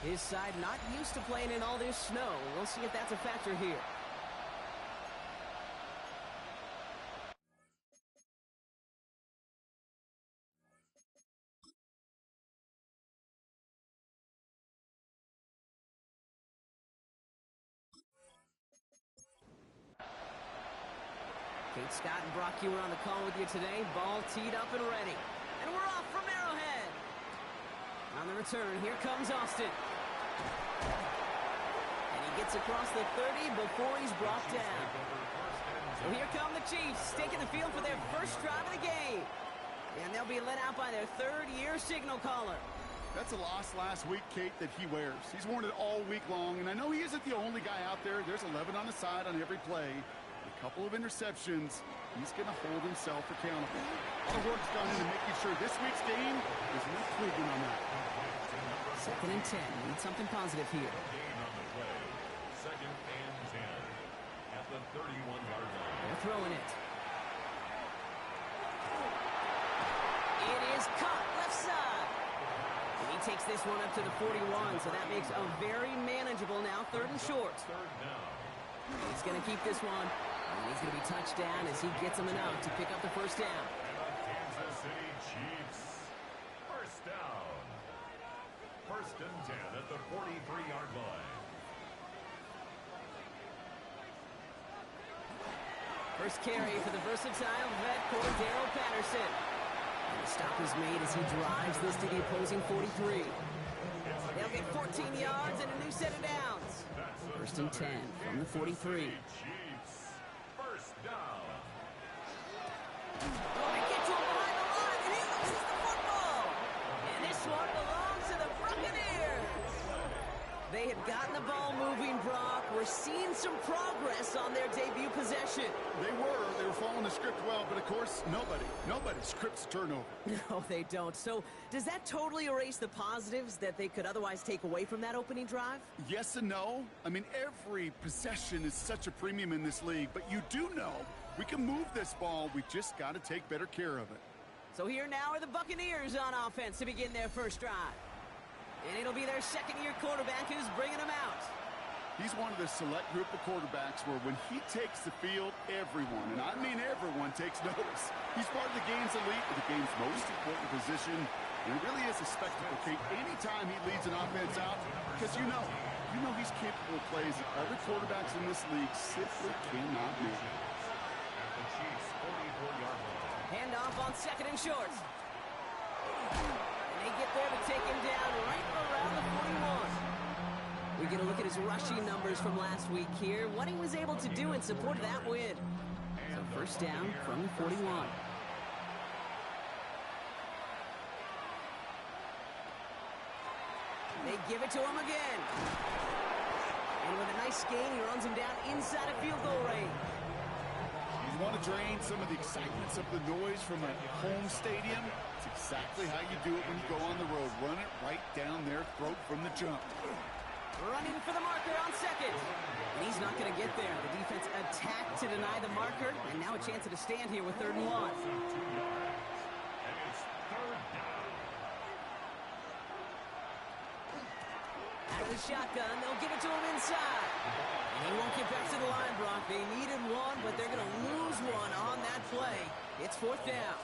His side not used to playing in all this snow. We'll see if that's a factor here. Kate Scott and Brock Ewer on the call with you today. Ball teed up and ready. And we're off from Arrowhead. On the return, here comes Austin. And he gets across the 30 before he's brought down. So here come the Chiefs, taking the field for their first drive of the game. And they'll be let out by their third-year signal caller. That's a loss last week, Kate, that he wears. He's worn it all week long, and I know he isn't the only guy out there. There's 11 on the side on every play. A couple of interceptions. He's going to hold himself accountable. All the work's done into making sure this week's game is an improvement on that. 2nd and 10. Need something positive here. Gain on the play. 2nd and 10 at the 31-yard line. They're throwing it. It is caught left side. And he takes this one up to the 41, so that makes a very manageable now 3rd and short. 3rd down. He's going to keep this one. And he's going to be touched down as he gets him enough to pick up the first down. And the Kansas City Chiefs. First down. 1st and 10 at the 43-yard line. First carry for the versatile vet Cordero Patterson. And the stop is made as he drives this to the opposing 43. They'll get 14 yards and a new set of downs. 1st and 10 from the 43. Chiefs. First down. Oh, they get to him behind the line, and he loses the football. And this one belongs to the Buccaneers. They have gotten the ball moving, Brock. We're seeing some progress on their debut possession. They were following the script well, but of course, nobody scripts turnover. No, they don't. So does that totally erase the positives that they could otherwise take away from that opening drive? Yes and no. I mean, every possession is such a premium in this league, but you do know we can move this ball. We just got to take better care of it. So here now are the Buccaneers on offense to begin their first drive. And it'll be their second-year quarterback who's bringing them out. He's one of the select group of quarterbacks where when he takes the field, everyone, and I mean everyone, takes notice. He's part of the game's elite, the game's most important position, and it really is a spectacle, Kate, anytime he leads an offense out, because you know he's capable of plays that other quarterbacks in this league simply cannot make. At the Chiefs' 44-yard line. Handoff on 2nd and short. And they get there to take him down right around the 41. We get a look at his rushing numbers from last week here, what he was able to do in support of that win. So first down from the 41. They give it to him again. And with a nice gain, he runs him down inside of field goal range. You want to drain some of the excitements of the noise from a home stadium? It's exactly how you do it when you go on the road. Run it right down their throat from the jump. Running for the marker on 2nd. And he's not going to get there. The defense attacked to deny the marker, and now a chance at a stand here with 3rd and 1. And it's 3rd down. Out of the shotgun, they'll give it to him inside. And he won't get back to the line, Brock. They needed one, but they're going to lose one on that play. It's 4th down.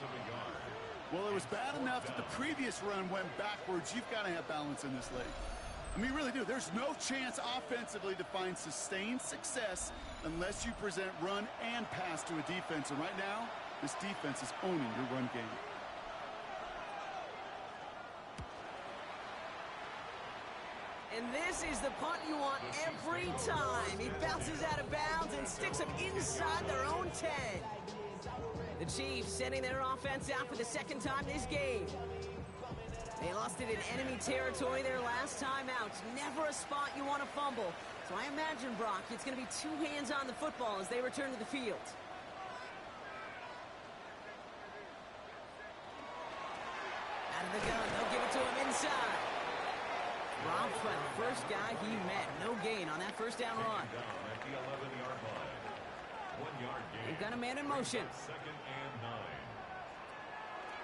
Well, it was bad enough that the previous run went backwards. You've got to have balance in this league. I mean, you really do. There's no chance offensively to find sustained success unless you present run and pass to a defense. And right now, this defense is owning your run game. And this is the punt you want every time. He bounces out of bounds and sticks them inside their own 10. The Chiefs sending their offense out for the 2nd time this game. They lost it in enemy territory their last time out. Never a spot you want to fumble. So I imagine, Brock, it's going to be 2 hands on the football as they return to the field. Out of the gun, they'll give it to him inside. Robbed by the first guy he met. No gain on that first down run. Down at the 11-yard line. 1-yard gain. They've got a man in motion. 2nd and 9.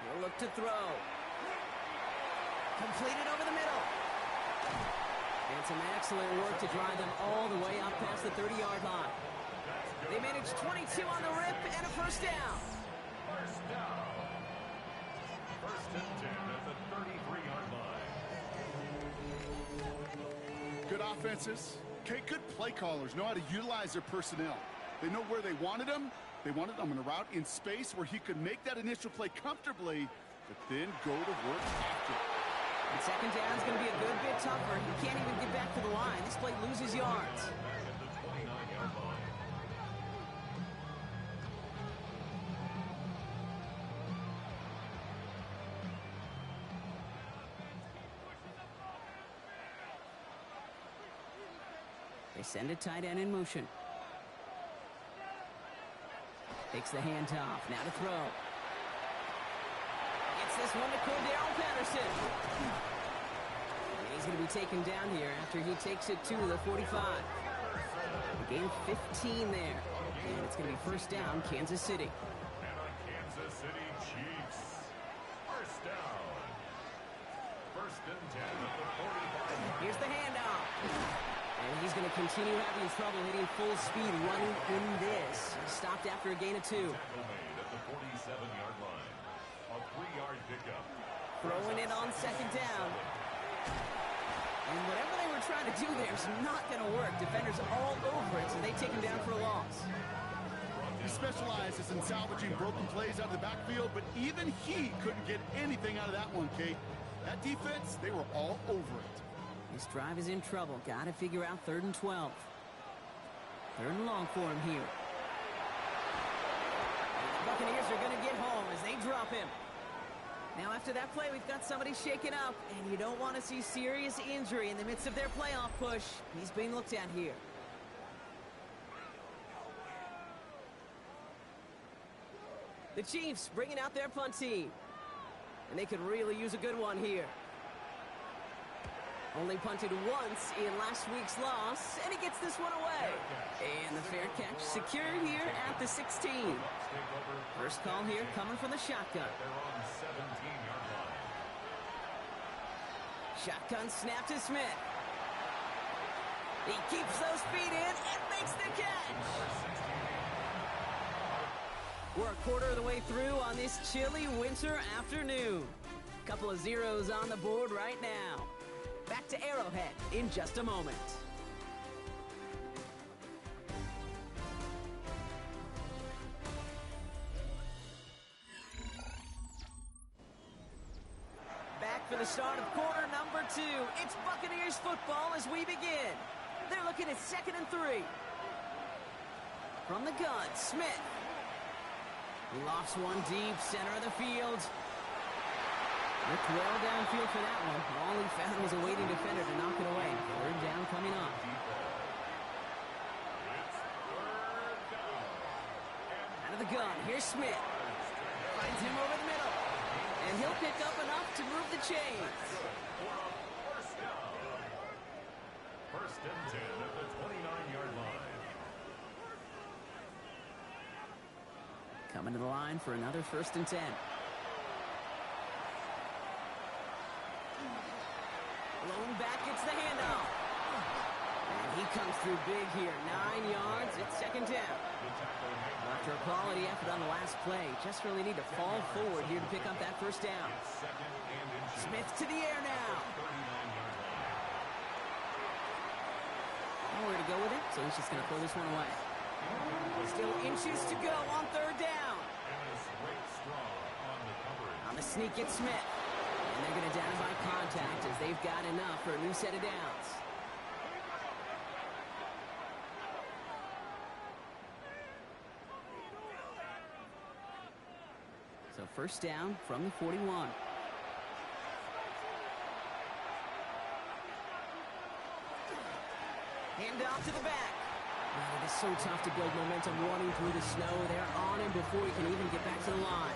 He'll look to throw. Completed over the middle. some excellent work to drive them all the way up past the 30-yard line. They managed 22 on the rip and a first down. First down. First and 10 at the 33-yard line. Good offenses. Okay, good play callers know how to utilize their personnel. They know where they wanted them. They wanted them on a route in space where he could make that initial play comfortably, but then go to work after. And second down is going to be a good bit tougher. He can't even get back to the line. This play loses yards. Back at the 29-yard line. They send a tight end in motion. Takes the handoff. Now to throw. Gets this one to Cordero Patterson. And he's going to be taken down here after he takes it to the 45. Gain 15 there. And it's going to be first down, Kansas City. And on Kansas City Chiefs. First down. First and 10 at the 45. Here's the handoff. And he's going to continue having trouble hitting full speed running in this. Stopped after a gain of 2. Tackle made at the 47-yard line. A 3-yard pickup. Throwing it on second down. And whatever they were trying to do there is not going to work. Defenders all over it, so they take him down for a loss. He specializes in salvaging broken plays out of the backfield, but even he couldn't get anything out of that one, Kate. That defense, they were all over it. This drive is in trouble. Got to figure out 3rd and 12. 3rd and long for him here. The Buccaneers are going to get home as they drop him. Now after that play, we've got somebody shaken up, and you don't want to see serious injury in the midst of their playoff push. He's being looked at here. The Chiefs bringing out their punt team. And they could really use a good one here. Only punted once in last week's loss, and he gets this one away. And the fair catch secure here at the 16. First call here coming from the shotgun. They're on 17-yard line. Shotgun snap to Smith. He keeps those feet in and makes the catch. We're a quarter of the way through on this chilly winter afternoon. Couple of zeros on the board right now. Back to Arrowhead in just a moment. Back for the start of quarter number 2. It's Buccaneers football as we begin. They're looking at 2nd and 3. From the gun, Smith. Lofts one deep, center of the field. Looked well downfield for that one. All he found was a waiting defender to knock it away. 3rd down coming up. Out of the gun, here's Smith. Finds him over the middle. And he'll pick up enough to move the chains. First and 10 at the 29-yard line. Coming to the line for another 1st and 10. Blown back, gets the handoff. And he comes through big here. 9 yards, it's 2nd down. After a quality effort on the last play, just really need to fall forward here to pick up that 1st down. Smith to the air now. Nowhere to go with it, so he's just going to throw this one away. Still inches to go on 3rd down. On the sneak, it's Smith. And they're going to down by contact as they've got enough for a new set of downs. So 1st down from the 41. Hand off to the back. It is so tough to build momentum running through the snow. They're on him before he can even get back to the line.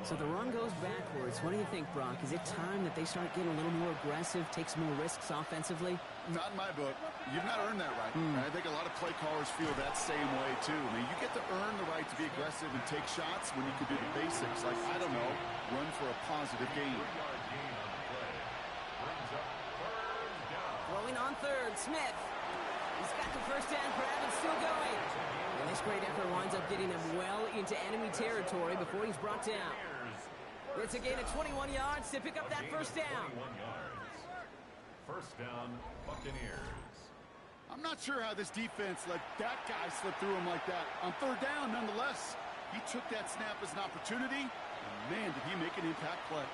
So the run goes backwards. What do you think, Brock? Is it time that they start getting a little more aggressive, take some more risks offensively? Not in my book. You've not earned that right. I think a lot of play callers feel that same way, too. I mean, you get to earn the right to be aggressive and take shots when you can do the basics. Like, I don't know, run for a positive gain. Throwing third. Smith. He's got the first down grab and still going. And this great effort winds up getting him well into enemy territory before he's brought down. It's a gain of 21 yards to pick up that first down. 21 yards. First down, Buccaneers. I'm not sure how this defense let that guy slip through him like that. On third down, nonetheless, he took that snap as an opportunity, and man, did he make an impact play.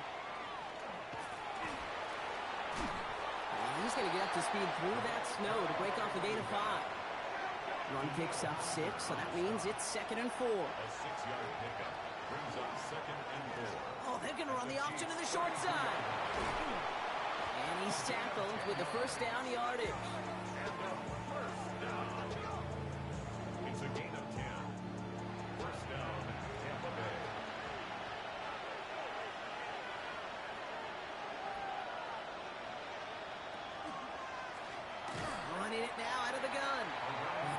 And he's going to get up to speed through that snow to break off a gain of 5. Run picks up 6, so that means it's 2nd and 4. A 6-yard pickup brings up 2nd and 4. Oh, they're going to run the option to the short side. And he's tackled with the first down yardage. It's a gain of 10. First down, Tampa Bay. Running it now out of the gun.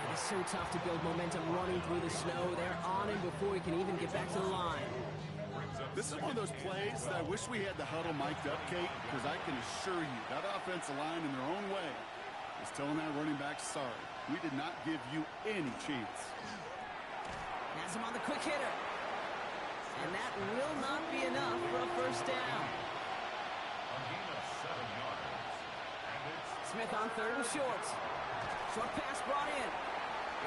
It is so tough to build momentum running through the snow. They're on him before he can even get back to the line. This is one of those plays that I wish we had the huddle mic'd up, Kate, because I can assure you that offensive line in their own way is telling that running back, sorry, we did not give you any chance. Has him on the quick hitter. And that will not be enough for a first down. A gain of 7 yards. And it's Smith on third and short. Short pass brought in.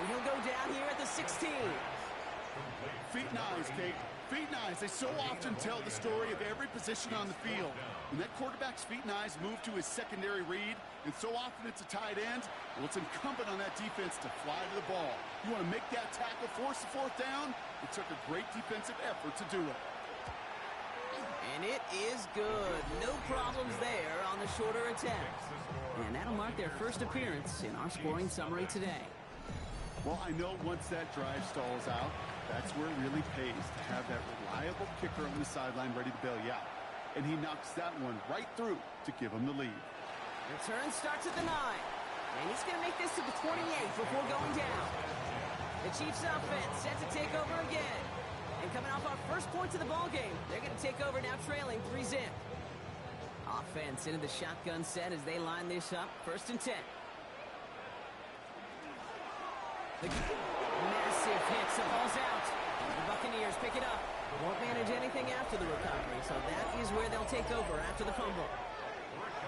And he'll go down here at the 16. Feet and eyes, Kate. Feet and eyes. They so often tell the story of every position on the field. When that quarterback's feet and eyes move to his secondary read, and so often it's a tight end, well, it's incumbent on that defense to fly to the ball. You want to make that tackle, force the fourth down? It took a great defensive effort to do it. And it is good. No problems there on the shorter attempt. And that'll mark their first appearance in our scoring summary today. Well, I know once that drive stalls out, that's where it really pays to have that reliable kicker on the sideline ready to bail you out. And he knocks that one right through to give him the lead. Return starts at the 9. And he's going to make this to the 28 before going down. The Chiefs offense set to take over again. And coming off our first points of the ballgame, they're going to take over now trailing 3-0. Offense into the shotgun set as they line this up. 1st and 10. The massive hit, so ball's out. The Buccaneers pick it up. Won't manage anything after the recovery, so that is where they'll take over after the fumble.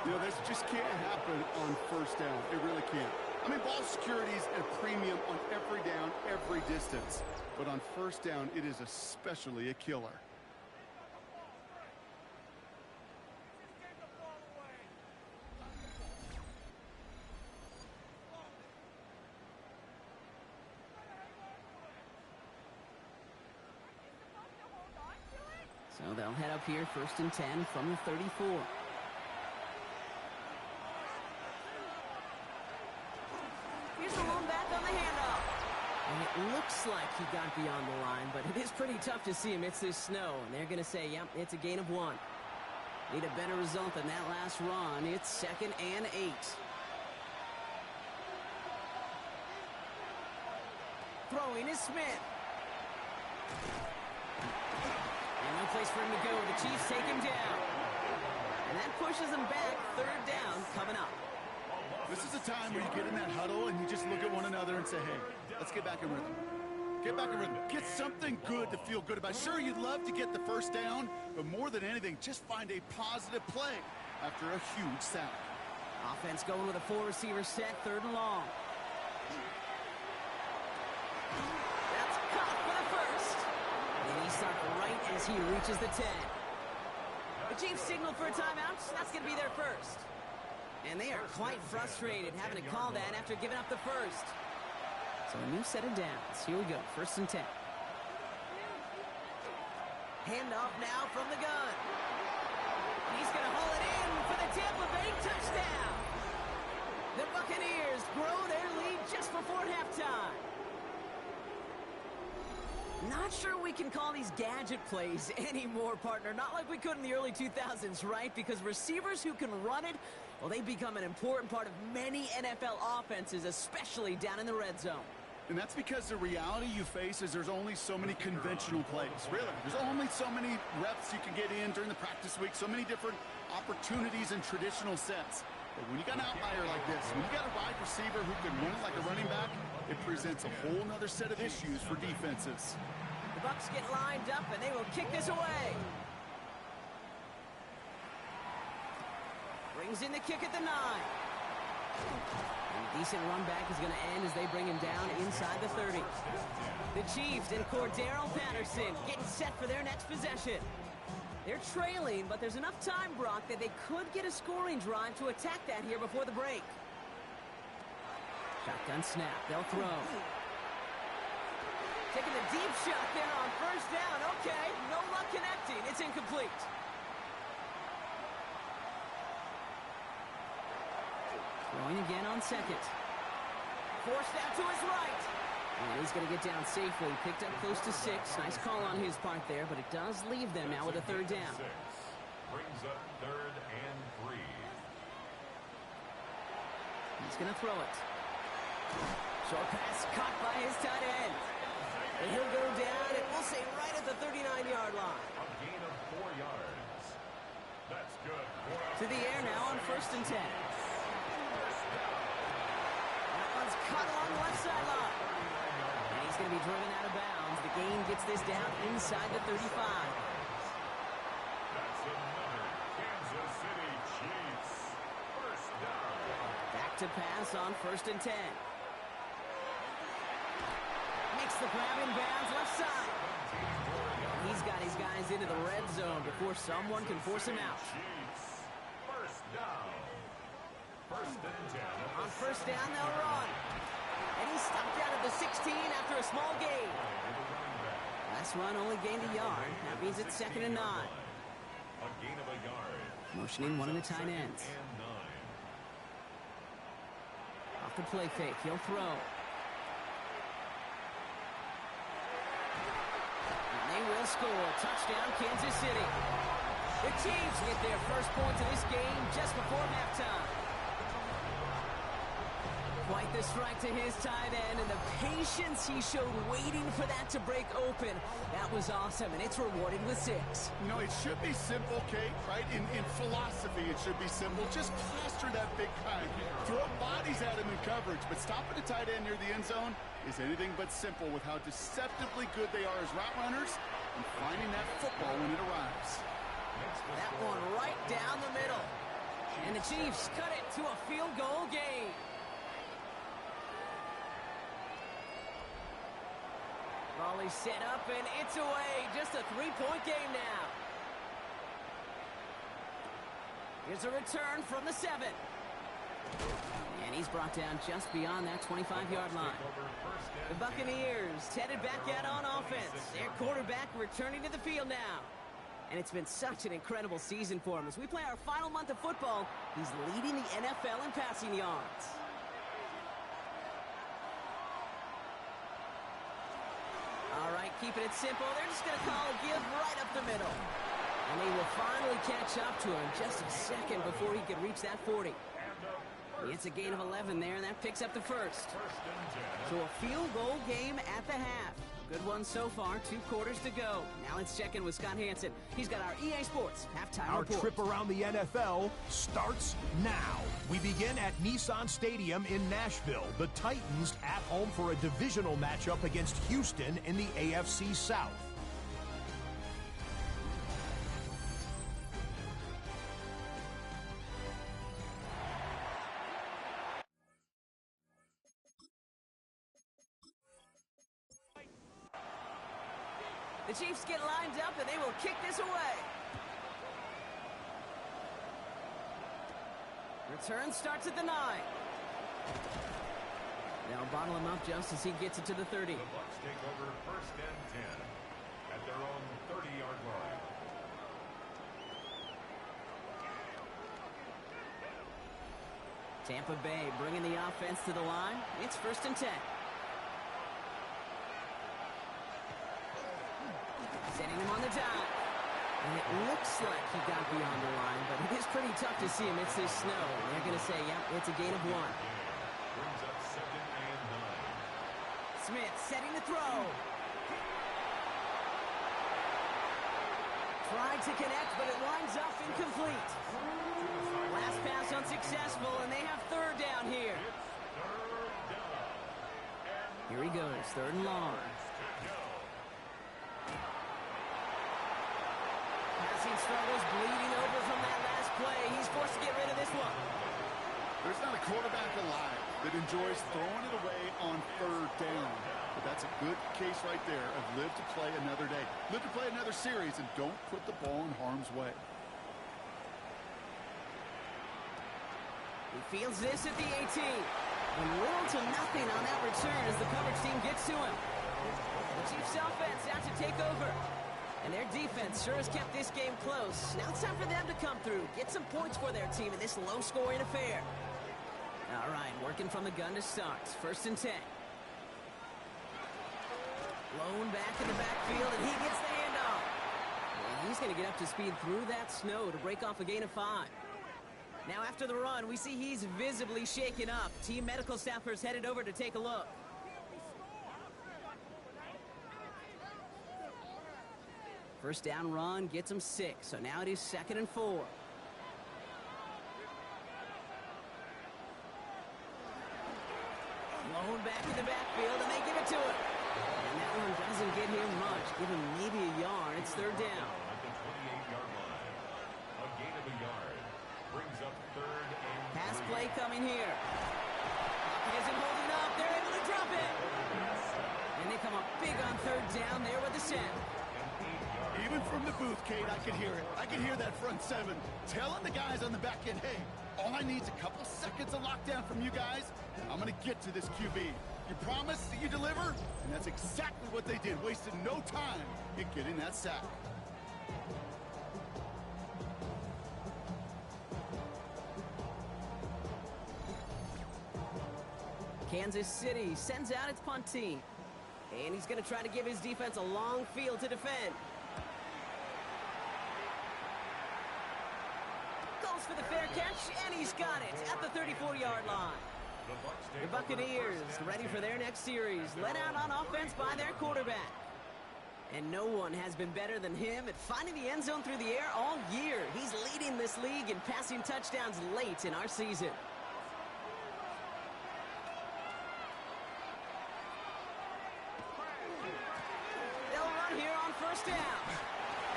You know, this just can't happen on first down. It really can't. I mean, ball security is at a premium on every down, every distance. But on first down, it is especially a killer. So they'll head up here 1st and 10 from the 34. Here's the lone back on the handoff. And it looks like he got beyond the line, but it is pretty tough to see amidst this snow. And they're going to say, yep, it's a gain of 1. Need a better result than that last run. It's 2nd and 8. Throwing is Smith. And no place for him to go. The Chiefs take him down. And that pushes them back. 3rd down coming up. This is a time where you get in that huddle and you just look at one another and say, hey, let's get back in rhythm. Get back in rhythm. Get something good to feel good about. Sure, you'd love to get the first down, but more than anything, just find a positive play after a huge sack. Offense going with a 4-receiver set, 3rd and long. That's caught for the first. And he stopped right as he reaches the 10. The Chiefs signal for a timeout. That's going to be their first. And they are quite frustrated having to call that after giving up the first. So a new set of downs. Here we go. 1st and 10. Handoff now from the gun. He's going to haul it in for the Tampa Bay touchdown. The Buccaneers grow their lead just before halftime. Not sure we can call these gadget plays anymore, partner. Not like we could in the early 2000s, right? Because receivers who can run it, well, they become an important part of many NFL offenses, especially down in the red zone. And that's because the reality you face is there's only so many conventional plays. Really, there's only so many reps you can get in during the practice week, so many different opportunities and traditional sets. But when you got an outlier like this, when you got a wide receiver who can run it like a running back, it presents a whole nother set of issues for defenses. The Bucs get lined up, and they will kick this away. Brings in the kick at the 9. And a decent run back is going to end as they bring him down inside the 30. The Chiefs and Cordero Patterson getting set for their next possession. They're trailing, but there's enough time, Brock, that they could get a scoring drive to attack that here before the break. Shotgun snap. They'll throw. Taking the deep shot there on first down. Okay, no luck connecting. It's incomplete. Throwing again on second. Forced out to his right. And he's going to get down safely. Picked up close to 6. Nice call on his part there, but it does leave them now with a third down. Brings up 3rd and 3. He's going to throw it. Short pass caught by his tight end. And he'll go down, and we'll say right at the 39-yard line. A gain of 4 yards. That's good. To the air now on 1st and 10. That one's cut along the left sideline. And he's going to be driven out of bounds. The gain gets this down inside the 35. That's another Kansas City Chiefs. 1st down. Back to pass on 1st and 10. Makes the grab in bounds left side. He's got his guys into the red zone before someone can force him out. Chiefs. 1st down. 1st and 10. On 1st down, they'll run. And he's stopped out at the 16 after a small gain. Last run only gained a yard. That means it's 2nd and 9. A gain of a yard. Motioning one of the tight ends. And 9. Off the play fake, he'll throw. And they will score. Touchdown, Kansas City. The Chiefs get their first points of this game just before halftime. Quite the strike to his tight end, and the patience he showed waiting for that to break open. That was awesome, and it's rewarded with 6. You know, it should be simple, Kate, right? In philosophy, it should be simple. Just plaster that big guy. Throw bodies at him in coverage, but stopping a tight end near the end zone is anything but simple with how deceptively good they are as route runners and finding that football when it arrives. That one right down the middle. And the Chiefs cut it to a field goal game. Raleigh set up, and it's away. Just a 3-point game now. Here's a return from the 7. And he's brought down just beyond that 25-yard line. The Buccaneers headed back out on offense. Their quarterback returning to the field now. And it's been such an incredible season for him. As we play our final month of football, he's leading the NFL in passing yards. All right, keeping it simple. They're just going to call a give right up the middle. And they will finally catch up to him just a second before he could reach that 40. It's a gain of 11 there, and that picks up the first. So a field goal game at the half. Good one so far, 2 quarters to go. Now let's check in with Scott Hanson. He's got our EA Sports halftime report. Our trip around the NFL starts now. We begin at Nissan Stadium in Nashville. The Titans at home for a divisional matchup against Houston in the AFC South. The Chiefs get lined up, and they will kick this away. Return starts at the 9. They'll bottle him up just as he gets it to the 30. The Bucs take over 1st and 10 at their own 30-yard line. Tampa Bay bringing the offense to the line. It's 1st and 10. Sending him on the dive. And it looks like he got beyond the line, but it is pretty tough to see him. It's this snow. They're going to say, yep, it's a gain of 1. Brings up 2nd and 9. Smith setting the throw. Tried to connect, but it winds up incomplete. Last pass unsuccessful, It's 3rd and long. Passing struggles, bleeding over from that last play. He's forced to get rid of this one. There's not a quarterback alive that enjoys throwing it away on 3rd down. But that's a good case right there of live to play another day. Live to play another series and don't put the ball in harm's way. He fields this at the 18. And little to nothing on that return as the coverage team gets to him. The Chiefs offense out to take over. And their defense sure has kept this game close. Now it's time for them to come through. Get some points for their team in this low-scoring affair. All right, working from the gun to start. 1st and 10. Blown back in the backfield, and he gets the handoff. Well, he's going to get up to speed through that snow to break off a gain of 5. Now after the run, we see he's visibly shaken up. Team medical staffers headed over to take a look. First down run gets him 6, so now it is 2nd and 4. Blown back in the backfield, and they give it to him. And that one doesn't get him much. Give him maybe a yard. It's 3rd down. At the 28-yard line. A gain of a yard. Brings up 3rd and 3. Pass play coming here. Pocket isn't holding up. They're able to drop it. And they come up big on 3rd down there with the sack. Even from the booth, Kate, I could hear it. I could hear that front 7 telling the guys on the back end, hey, all I need is a couple seconds of lockdown from you guys. I'm going to get to this QB. You promise that you deliver? And that's exactly what they did. Wasted no time in getting that sack. Kansas City sends out its punt team. And he's going to try to give his defense a long field to defend. Goes for the fair catch, and he's got it at the 34-yard line. The Buccaneers ready for their next series, led out on offense by their quarterback. And no one has been better than him at finding the end zone through the air all year. He's leading this league in passing touchdowns late in our season. They'll run here on 1st down.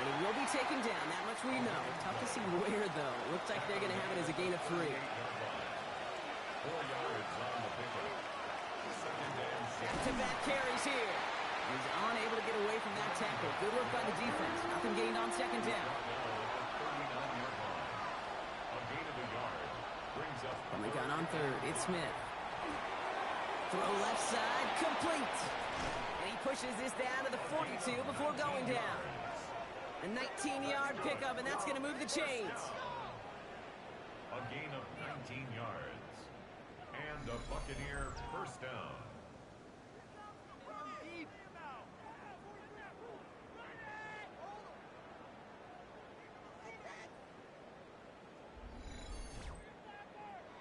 And he will be taken down, that much we know. Tough to see where, though. Looks like they're going to have it as a gain of 3. 4 yards on the pickup. 2nd and 6. Back-to-back carries here. He's unable to get away from that tackle. Good work by the defense. Nothing gained on 2nd down. 39-yard line. A gain of a yard. Brings up From the gun on 3rd, it's Smith. Throw left side, complete. And he pushes this down to the 42 before going down. A 19-yard pickup, and that's going to move the chains. a gain of 19 yards. And a Buccaneer 1st down.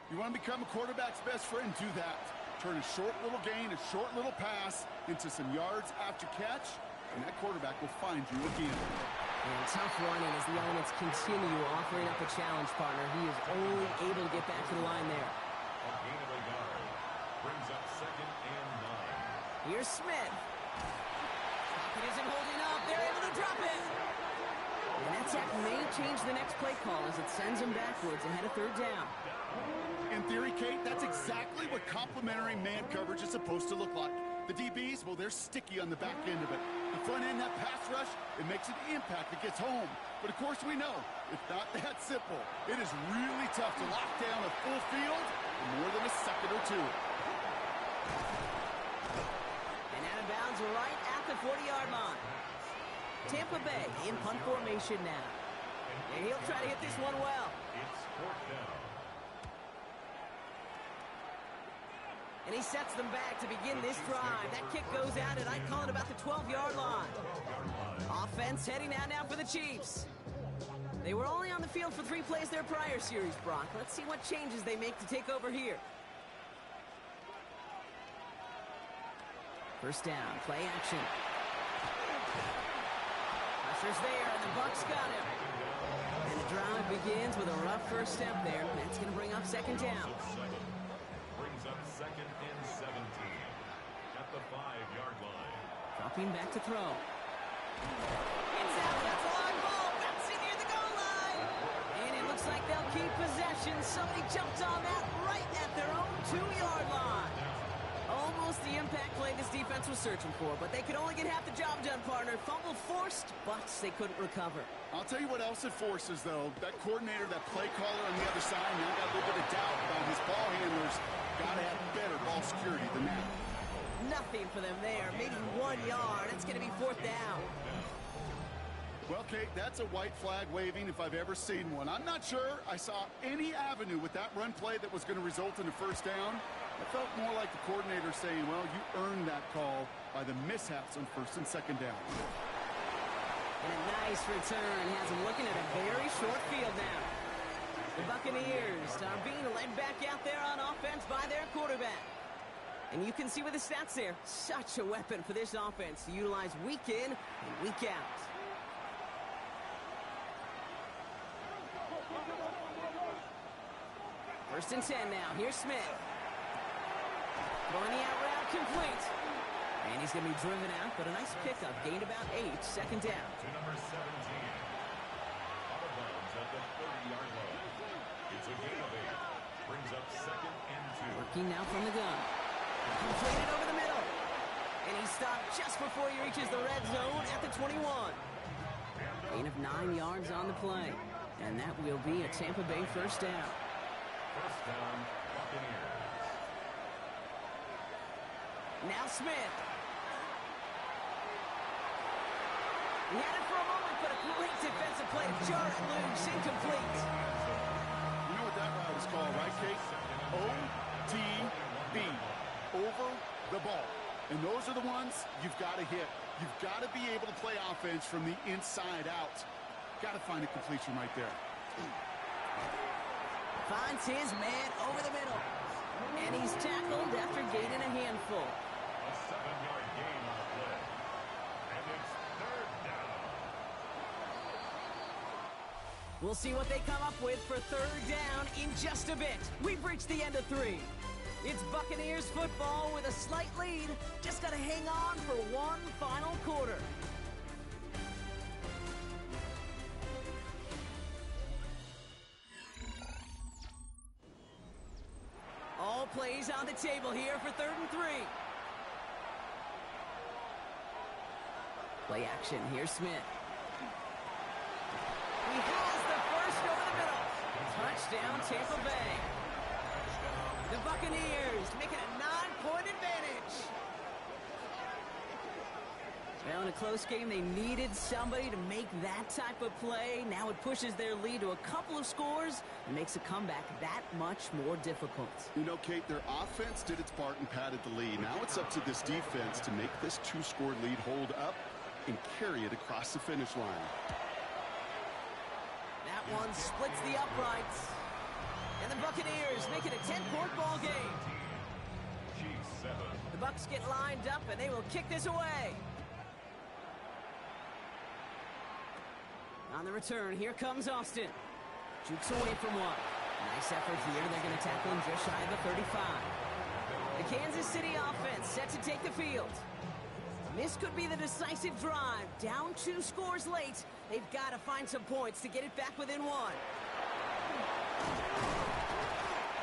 You want to become a quarterback's best friend? Do that. Turn a short little gain, a short little pass into some yards after catch, and that quarterback will find you again. And tough running as the elements continue offering up a challenge, partner. He is only able to get back to the line there. A gain of a yard. Brings up 2nd and 9. Here's Smith. Pocket isn't holding up. They're able to drop it. And that sack may change the next play call as it sends him backwards ahead of 3rd down. In theory, Kate, that's exactly what complementary man coverage is supposed to look like. The DBs, well, they're sticky on the back end of it. The front end, that pass rush, it makes an impact that gets home. But of course we know, it's not that simple. It is really tough to lock down a full field in more than a second or two. And out of bounds right at the 40-yard line. Tampa Bay in punt formation now. And he'll try to hit this one well. It's 4th down. And he sets them back to begin this drive. That kick goes out at, I call it, about the 12-yard line. Offense heading out now for the Chiefs. They were only on the field for 3 plays their prior series, Brock. Let's see what changes they make to take over here. First down, play action. Pressure's there, and the Bucs got him. And the drive begins with a rough first step there. That's going to bring up 2nd down. Brings up 2nd and 17. at the 5-yard line. Dropping back to throw. It's out. That's a long ball. Bouncing near the goal line. And it looks like they'll keep possession. Somebody jumped on that right at their own 2-yard line. Almost the impact play this defense was searching for, but they could only get half the job done, partner. Fumble forced, but they couldn't recover. I'll tell you what else it forces, though. That coordinator, that play caller on the other side, now got a little bit of doubt about his ball handlers. Got to have better ball security than that. Nothing for them there. Maybe 1 yard. It's going to be 4th down. Well, Kate, that's a white flag waving if I've ever seen one. I'm not sure I saw any avenue with that run play that was going to result in a first down. It felt more like the coordinator saying, well, you earned that call by the mishaps on 1st and 2nd down. And a nice return has him looking at a very short field now. The Buccaneers are being led back out there on offense by their quarterback. And you can see with the stats there, such a weapon for this offense to utilize week in and week out. First and 10 now. Here's Smith. Throwing the out route complete. And he's going to be driven out, but a nice pickup. Gained about 8. 2nd down. To number 17. Out of bounds at the 30-yard line. It's a gain of 8. Brings up 2nd and 2. Working now from the gun. Completed over the middle. And he stopped just before he reaches the red zone at the 21. Gain of 9 yards on the play. And that will be a Tampa Bay first down. First down, Buccaneers. Now Smith. He had it for a moment, but a great defensive play to jar it loose, incomplete. You know what that route is called, right, Kate? OTB. Over the ball. And those are the ones you've got to hit. You've got to be able to play offense from the inside out. Got to find a completion right there. Finds his man over the middle. And he's tackled after gaining a handful. A 7-yard gain on the play. And it's 3rd down. We'll see what they come up with for 3rd down in just a bit. We've reached the end of 3. It's Buccaneers football with a slight lead. Just got to hang on for one final quarter. All plays on the table here for 3rd and 3. Play action. Here's Smith. He has the first over the middle. Touchdown, Tampa Bay. The Buccaneers making a 9-point advantage. Well, in a close game, they needed somebody to make that type of play. Now it pushes their lead to a couple of scores and makes a comeback that much more difficult. You know, Kate, their offense did its part and padded the lead. Now it's up to this defense to make this 2-score lead hold up and carry it across the finish line. That one splits the uprights. And the Buccaneers make it a 10-point ball game. Chiefs 7. The Bucs get lined up, and they will kick this away. On the return, here comes Austin. Jukes away from one. Nice effort here. They're going to tackle him just shy of the 35. The Kansas City offense set to take the field. This could be the decisive drive. Down 2 scores late. They've got to find some points to get it back within 1.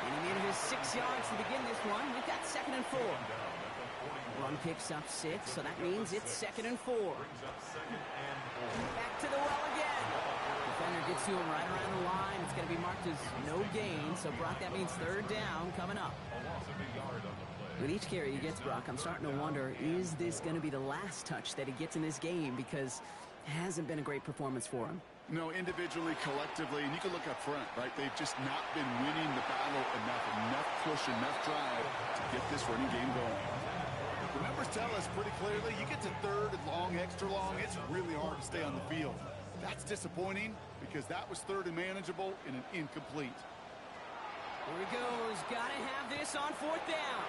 And he needed his 6 yards to begin this one. We've got 2nd and 4. Run picks up 6, so that means it's 2nd and 4. Back to the well again. Defender gets to him right around the line. It's going to be marked as no gain, so Brock, that means 3rd down coming up. With each carry he gets, Brock, I'm starting to wonder, is this going to be the last touch that he gets in this game? Because it hasn't been a great performance for him. No, individually, collectively, and you can look up front, right? They've just not been winning the battle enough push, enough drive to get this running game going. The numbers tell us pretty clearly, you get to 3rd and long, extra long, it's really hard to stay on the field. That's disappointing because that was 3rd and manageable and an incomplete. Here he goes. Got to have this on 4th down.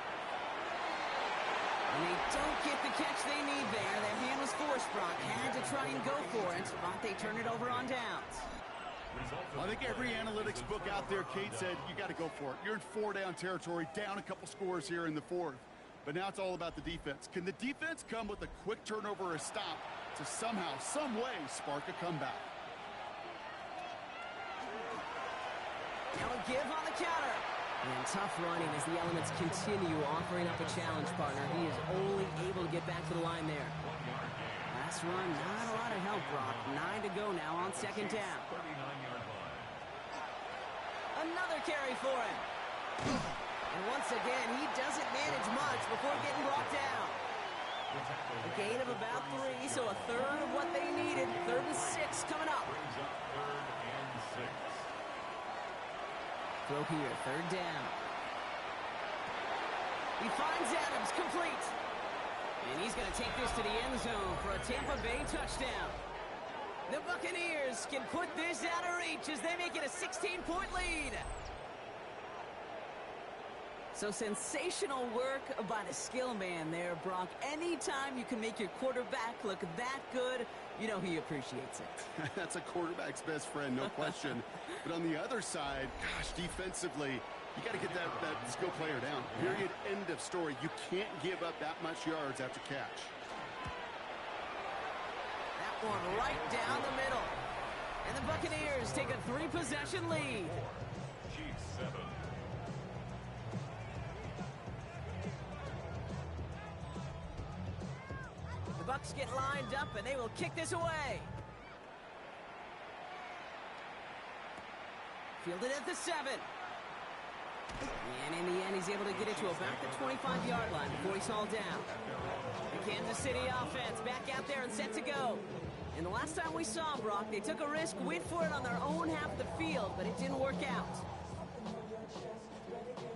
And they don't get the catch they need there. Their hand was forced, Brock. Had to try and go for it, but they turn it over on downs. I think every analytics book out there, Kate, said you got to go for it. You're in 4-down territory, down a couple scores here in the 4th. But now it's all about the defense. Can the defense come with a quick turnover or a stop to somehow, some way, spark a comeback? Now a give on the counter. And tough running as the elements continue offering up a challenge, partner. He is only able to get back to the line there. Last run, not a lot of help, Brock. 9 to go now on second down. 39-yard line. Another carry for him. And once again, he doesn't manage much before getting brought down. A gain of about 3, so a third of what they needed. 3rd and 6 coming up. Brings up 3rd and 6. Throw here, 3rd down. He finds Adams, complete. And he's going to take this to the end zone for a Tampa Bay touchdown. The Buccaneers can put this out of reach as they make it a 16-point lead. So sensational work by the skill man there, Brock. Anytime you can make your quarterback look that good, you know he appreciates it. That's a quarterback's best friend, no question. But on the other side, gosh, defensively, you got to get that skill player down. Period, end of story. You can't give up that much yards after catch. That one right down the middle. And the Buccaneers take a 3-possession lead. Chiefs 7. The Bucs get lined up, and they will kick this away. Fielded at the 7. And in the end, he's able to get it to about the 25-yard line before he's hauled down. The Kansas City offense back out there and set to go. And the last time we saw Brock, they took a risk, went for it on their own half of the field, but it didn't work out.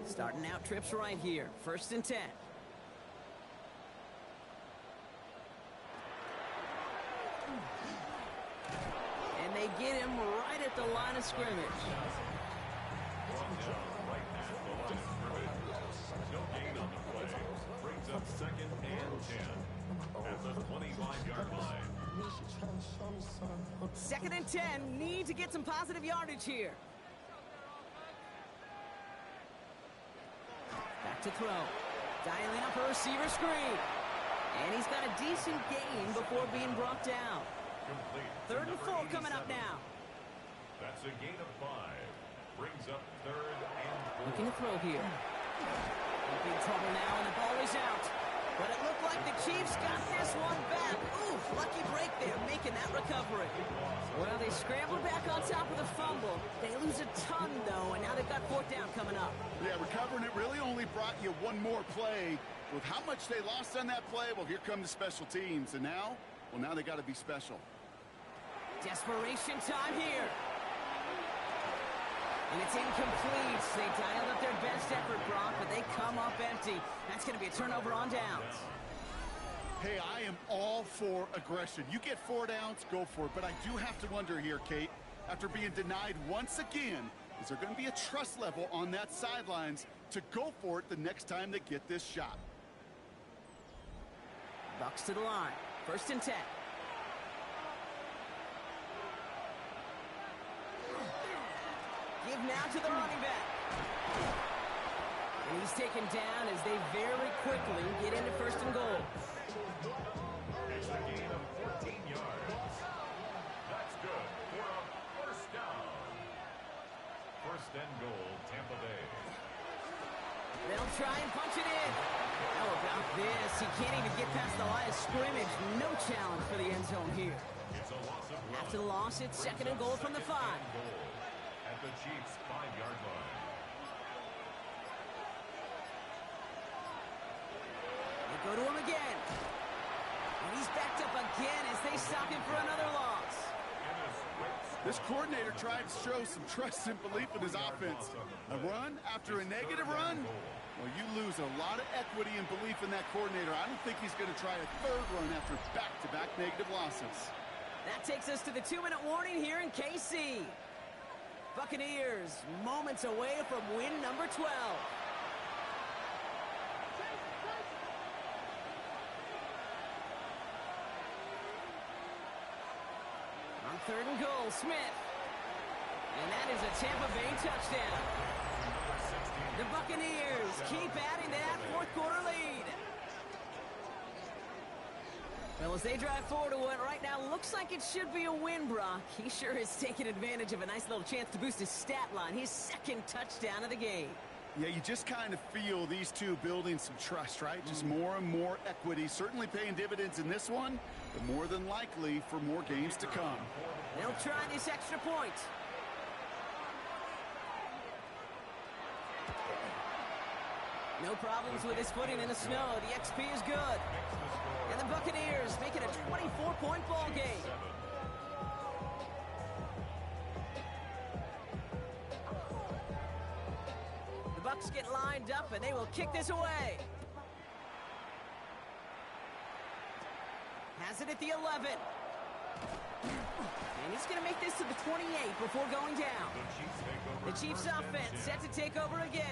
Starting out trips right here. 1st and 10. And they get him right at the line of scrimmage. Brought down right at the line of scrimmage. No gain on the play. Brings up 2nd and 10 at the 25-yard line. 2nd and 10. Need to get some positive yardage here. Back to throw. Dialing up a receiver screen. And he's got a decent gain before being brought down. Complete. 3rd and 4 coming up now. That's a gain of 5. Brings up 3rd and 4. Looking to throw here. In big trouble now, and the ball is out. But it looked like the Chiefs got this one back. Oof, lucky break there, making that recovery. Well, they scrambled back on top of the fumble. They lose a ton, though, and now they've got 4th down coming up. Yeah, recovering it really only brought you one more play. With how much they lost on that play, well, here come the special teams. And now, well, now they got to be special. Desperation time here. And it's incomplete. They dialed up their best effort, Brock, but they come up empty. That's going to be a turnover on downs. Hey, I am all for aggression. You get 4 downs, go for it. But I do have to wonder here, Kate, after being denied once again, is there going to be a trust level on that sidelines to go for it the next time they get this shot? Bucks to the line. 1st and 10. Give now to the running back. And he's taken down as they very quickly get into 1st and goal. It's a gain of 14 yards. That's good for a 1st down. 1st and goal, Tampa Bay. They'll try and punch it in. How about this? He can't even get past the line of scrimmage. No challenge for the end zone here. It's a loss of 1. After the loss, it's 2nd and goal from the 5. At the Chiefs' 5-yard line. They go to him again. And he's backed up again as they stop him for another loss. This coordinator tried to show some trust and belief in his offense. A run after a negative run? Well, you lose a lot of equity and belief in that coordinator. I don't think he's going to try a 3rd run after back-to-back negative losses. That takes us to the 2-minute warning here in KC. Buccaneers moments away from win number 12. On 3rd and goal, Smith. And that is a Tampa Bay touchdown. The The Buccaneers keep adding to that fourth quarter lead. Well, as they drive forward to what right now looks like it should be a win, Brock. He sure is taking advantage of a nice little chance to boost his stat line. His second touchdown of the game. Yeah, you just kind of feel these two building some trust, right? Just more and more equity. Certainly paying dividends in this one, but more than likely for more games to come. They'll try this extra point. No problems with his footing in the snow. The XP is good. And the Buccaneers make it a 24-point ball game. The Bucs get lined up, and they will kick this away. Has it at the 11. And he's going to make this to the 28 before going down. The Chiefs offense set to take over again.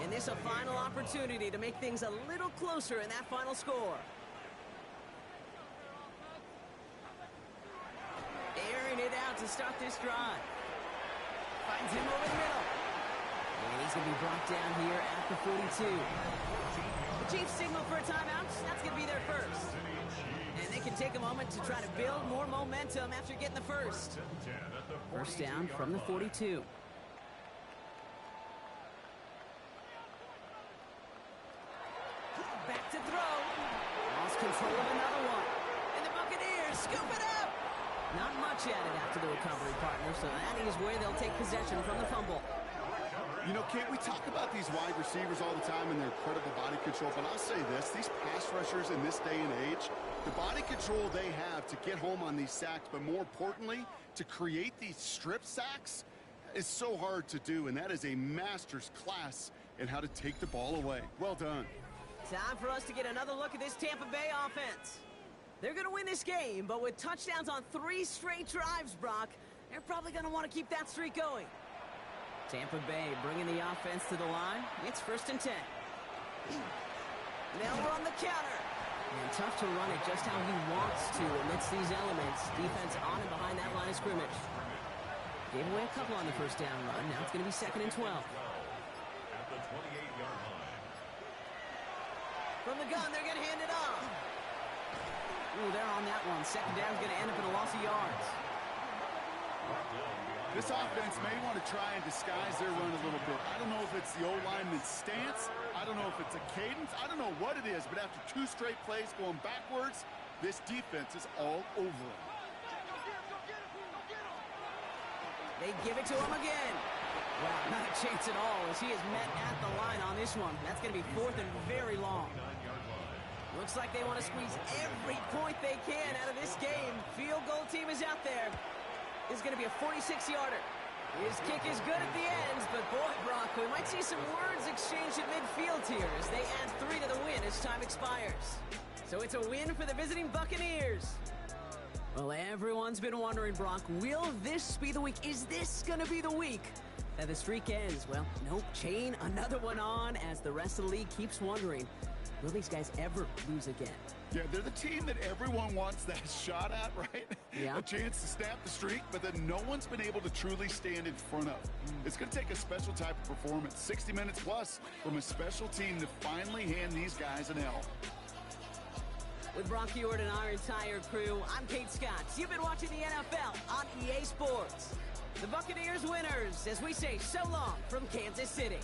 And this a final opportunity to make things a little closer in that final score. Airing it out to start this drive. Finds him over the middle. And he's going to be brought down here at the 42. The Chiefs signal for a timeout. That's going to be their first. And they can take a moment to try to build more momentum after getting the first. First down from the 42. Back to throw. Lost control of another one. And the Buccaneers scoop it up. Not much added after the recovery, partner, so that is where they'll take possession from the fumble. You know, Kate, we talk about these wide receivers all the time and their incredible body control, but I'll say this, these pass rushers in this day and age, the body control they have to get home on these sacks, but more importantly, to create these strip sacks is so hard to do, and that is a master's class in how to take the ball away. Well done. Time for us to get another look at this Tampa Bay offense. They're going to win this game, but with touchdowns on 3 straight drives, Brock, they're probably going to want to keep that streak going. Tampa Bay bringing the offense to the line. It's 1st and 10. They'll run the counter. And tough to run it just how he wants to amidst these elements. Defense on and behind that line of scrimmage. Gave away a couple on the first down run. Now it's going to be 2nd and 12. At the 28-yard line. From the gun, they're going to hand it off. Ooh, they're on that one. 2nd down is going to end up in a loss of yards. This offense may want to try and disguise their run a little bit. I don't know if it's the O-lineman's stance. I don't know if it's a cadence. I don't know what it is, but after 2 straight plays going backwards, this defense is all over it. They give it to him again. Well, not a chance at all as he is met at the line on this one. That's going to be 4th and very long. Looks like they want to squeeze every point they can out of this game. Field goal team is out there. This is going to be a 46-yarder. His kick is good at the ends, but boy, Brock, we might see some words exchanged at midfield here as they add 3 to the win as time expires. So it's a win for the visiting Buccaneers. Well, everyone's been wondering, Brock, will this be the week? Is this going to be the week that the streak ends? Well, nope, chain another one on as the rest of the league keeps wondering, will these guys ever lose again? Yeah, they're the team that everyone wants that shot at, right? Yeah. A chance to snap the streak, but that no one's been able to truly stand in front of. It's going to take a special type of performance, 60 minutes plus, from a special team to finally hand these guys an L. With Brock Huard and our entire crew, I'm Kate Scott. You've been watching the NFL on EA Sports. The Buccaneers winners, as we say so long from Kansas City.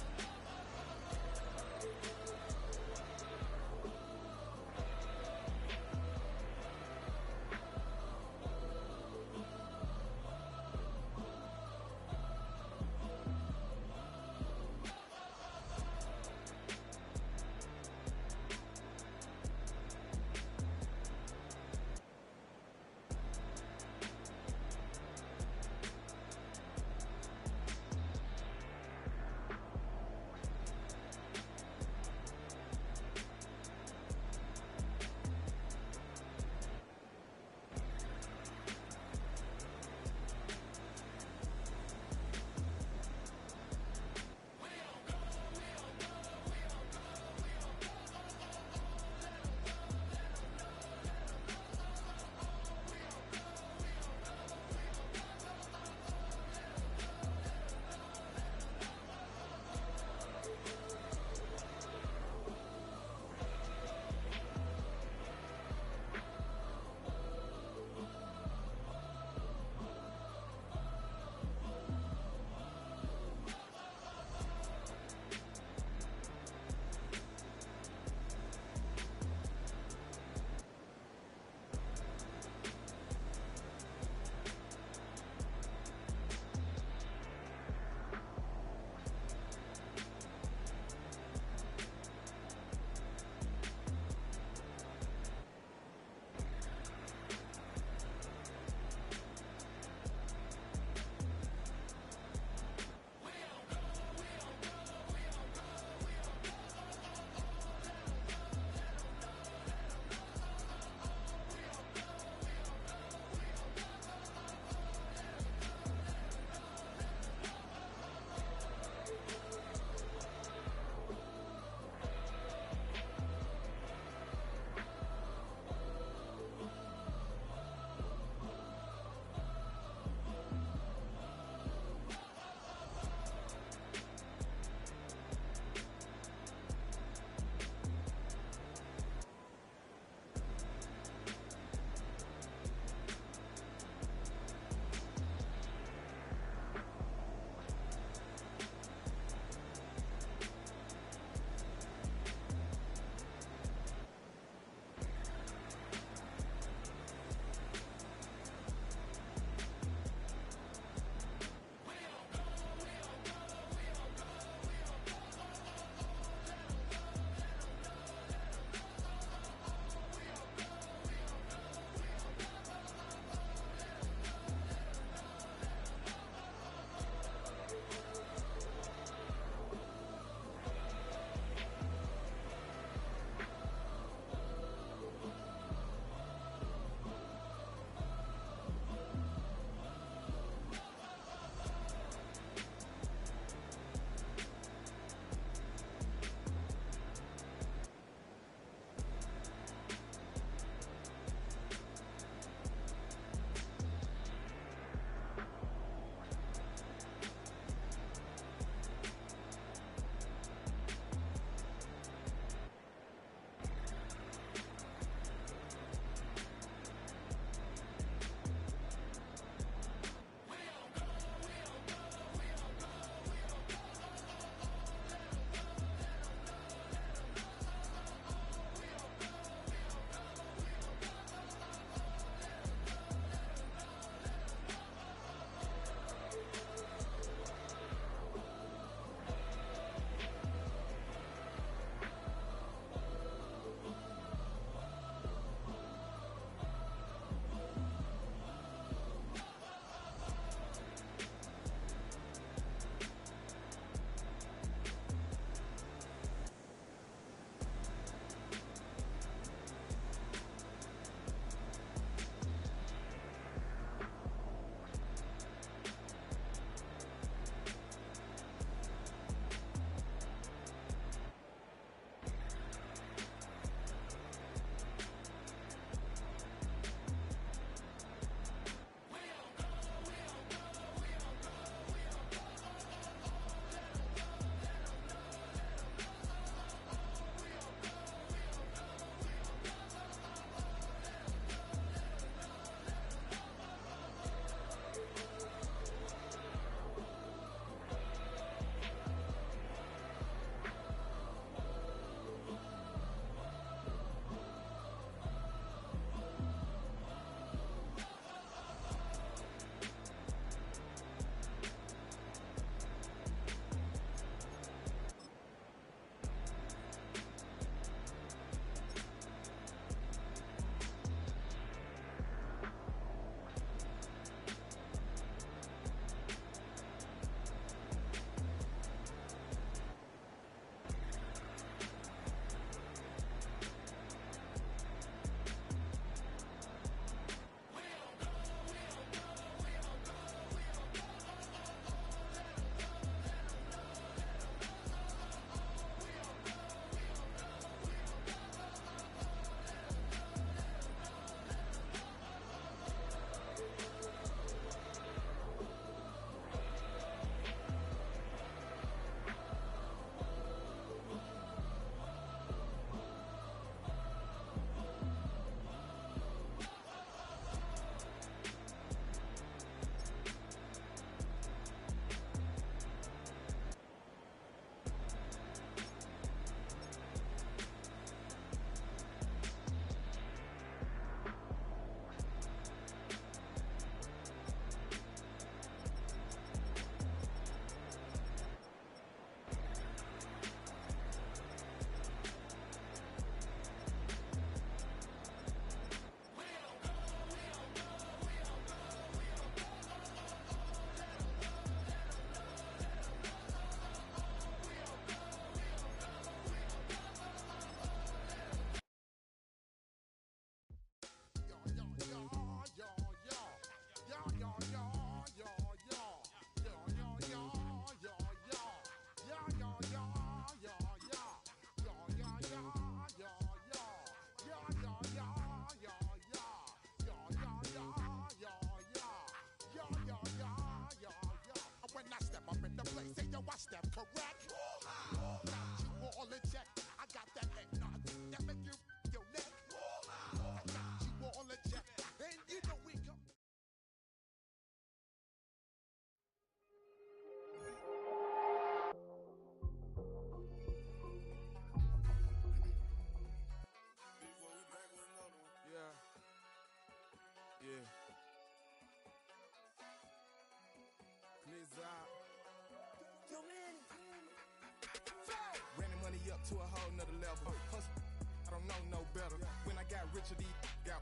know no better. When I got richer, these got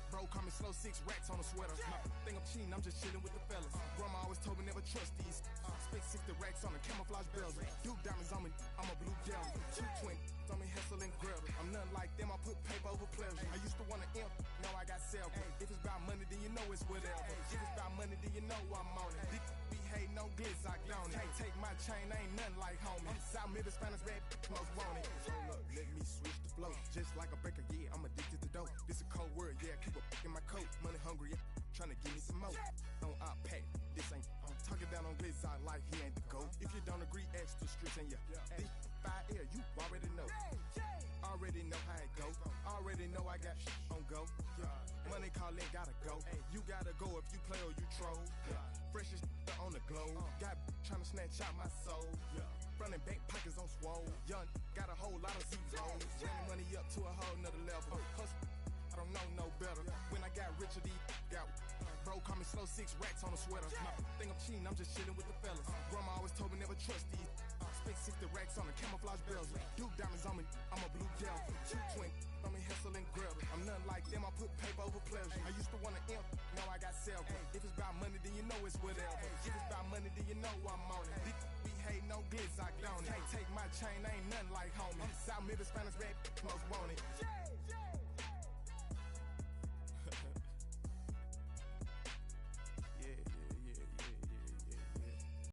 bro, call me slow, 6 racks on a sweater. My think I'm cheating, I'm just chilling with the fellas. Grandma always told me never trust these. Spent 60 racks on the camouflage bells. Duke diamonds on me, I'm a blue devil. 220 on me, Hessel and Gretel. I'm nothing like them, I put paper over pleasure. I used to want to imp, now I got self. If it's about money, then you know it's whatever. If it's about money, then you know I'm on it. Be hate, no glitz, I don't. Can't take my chain, ain't nothing like homie. South Middle Spanish red, most want it. Hold up, let me switch the flow. Just like a baker, yeah, I'm addicted to dope. This a cold word, yeah, keep a in my coat. Money hungry, yeah, tryna give me some more. On our pack, this ain't. I'm talking down on glitz, I like he ain't the GOAT. If you don't agree, ask the streets and yeah. This fire air, you already know. Already know how it go. Already know I got shit on go. Money calling, gotta go. You gotta go if you play or you troll. Freshest on the globe. Got tryna snatch out my soul. Running back pockets on swole. Young, got a whole lot of zeros. Running money up to a whole nother level. Hustle, I don't know no better. When I got richer, these got bro, call me slow, 6 racks on a sweater. My think I'm cheating, I'm just chilling with the fellas. Grandma always told me never trust these. Spent 60 racks on the camouflage bells. Duke diamonds on me, I'm a blue devil. 220 on me, Hessel and Gretel. I'm nothing like them, I put paper over pleasure. I used to want to imp, now I got self. If it's about money, then you know it's whatever. If it's about money, then you know I'm on it. Be hate, no glitz, I don't. Can't take my chain, ain't nothing like homie. South Middle Spanish red, most want it.